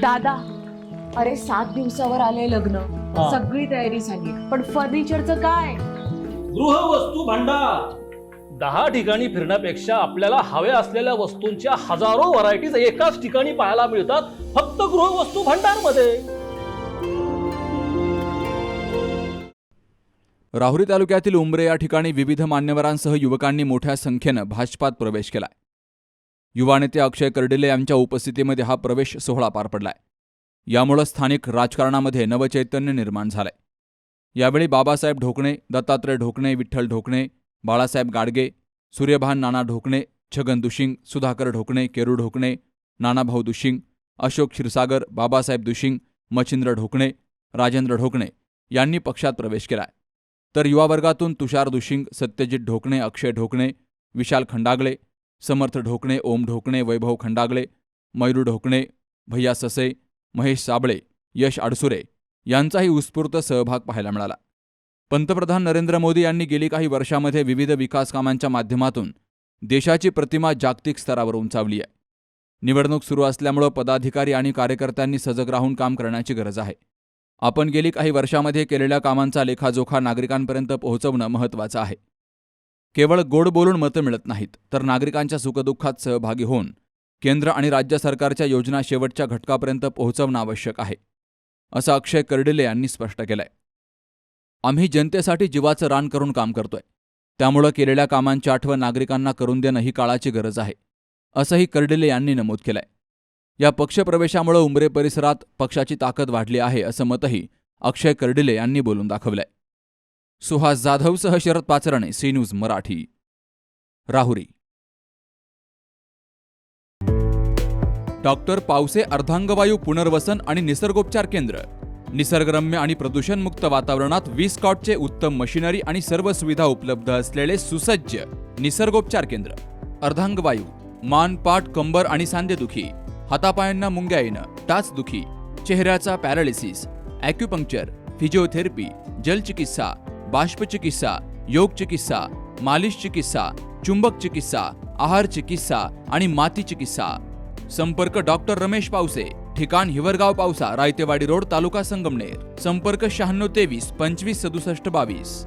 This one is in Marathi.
दादा, अरे 7 दिवसावर आले लग्न, सगळी तयारी झाली, पण फर्निचरचं काय? गृहवस्तू भांडार 10 ठिकाणी फिरण्यापेक्षा आपल्याला हव्या असलेल्या वस्तूंच्या हजारो व्हरायटीज एकाच ठिकाणी पाहायला मिळतात, फक्त गृहवस्तू भांडार मध्ये. राहुरी तालुक्यातील उंबरे या ठिकाणी विविध मान्यवरांसह युवकांनी मोठ्या संख्येनं भाजपात प्रवेश केलाय. युवा नेते अक्षय कर्डिले यांच्या उपस्थितीमध्ये हा प्रवेश सोहळा पार पडलाय. यामुळे स्थानिक राजकारणामध्ये नवचैतन्य निर्माण झालंय. यावेळी बाबासाहेब ढोकणे, दत्तात्रय ढोकणे, विठ्ठल ढोकणे, बाळासाहेब गाडगे, सूर्यभान नाना ढोकणे, छगन दुशिंग, सुधाकर ढोकणे, केरू ढोकणे, नानाभाऊ दुशिंग, अशोक क्षीरसागर, बाबासाहेब दुशिंग, मच्छिंद्र ढोकणे, राजेंद्र ढोकणे यांनी पक्षात प्रवेश केलाय. तर युवा वर्गातून तुषार दुशिंग, सत्यजित ढोकणे, अक्षय ढोकणे, विशाल खंडागळे, समर्थ ढोकणे, ओम ढोकणे, वैभव खंडागळे, मयूर ढोकणे, भैया ससे, महेश साबळे, यश अडसुरे यांचाही उत्स्फूर्त सहभाग पाहायला मिळाला. पंतप्रधान नरेंद्र मोदी यांनी गेली काही वर्षामध्ये विविध विकास कामांच्या माध्यमातून देशाची प्रतिमा जागतिक स्तरावर उंचावली आहे. निवडणूक सुरू असल्यामुळे पदाधिकारी आणि कार्यकर्त्यांनी सजग राहून काम करण्याची गरज आहे. आपण गेली काही वर्षामध्ये केलेल्या कामांचा लेखाजोखा नागरिकांपर्यंत पोहोचवणं महत्त्वाचं आहे. केवळ गोड बोलून मतं मिळत नाहीत, तर नागरिकांच्या सुखदुःखात सहभागी होऊन केंद्र आणि राज्य सरकारच्या योजना शेवटच्या घटकापर्यंत पोहोचवणं आवश्यक आहे, असं अक्षय कर्डिले यांनी स्पष्ट केलंय. आम्ही जनतेसाठी जीवाचं रान करून काम करतोय, त्यामुळं केलेल्या कामांची आठवण नागरिकांना करून देणं ही काळाची गरज आहे, असंही कर्डिले यांनी नमूद केलंय. या पक्षप्रवेशामुळे उंबरे परिसरात पक्षाची ताकद वाढली आहे, असं मतही अक्षय कर्डिले यांनी बोलून दाखवलंय. सुहास जाधवसह Sharad Pacharne, C news Marathi, Rahuri. Doctor Pawse अर्धांगवायू पुनर्वसन आणि निसर्गोपचार केंद्र. निसर्गरम्य आणि प्रदूषणमुक्त वातावरणात 20 कॉटचे उत्तम मशिनरी आणि सर्व सुविधा उपलब्ध असलेले सुसज्ज निसर्गोपचार केंद्र. अर्धांगवायू, मान, पाठ, कंबर आणि सांधेदुखी, हातापायांना मुंग्या येणं, टाचदुखी, चेहऱ्याचा पॅरालिसिस, ॲक्युपंक्चर, फिजिओथेरपी, जलचिकित्सा, बाष्पचिकित्सा, योग चिकित्सा, मालिश चिकित्सा, चुंबक चिकित्सा, आहार चिकित्सा आणि माती चिकित्सा. संपर्क डॉक्टर रमेश पावसे, ठिकाण हिवरगाव पावसा, रायतेवाडी रोड, तालुका संगमनेर. संपर्क 9623 25 67 22.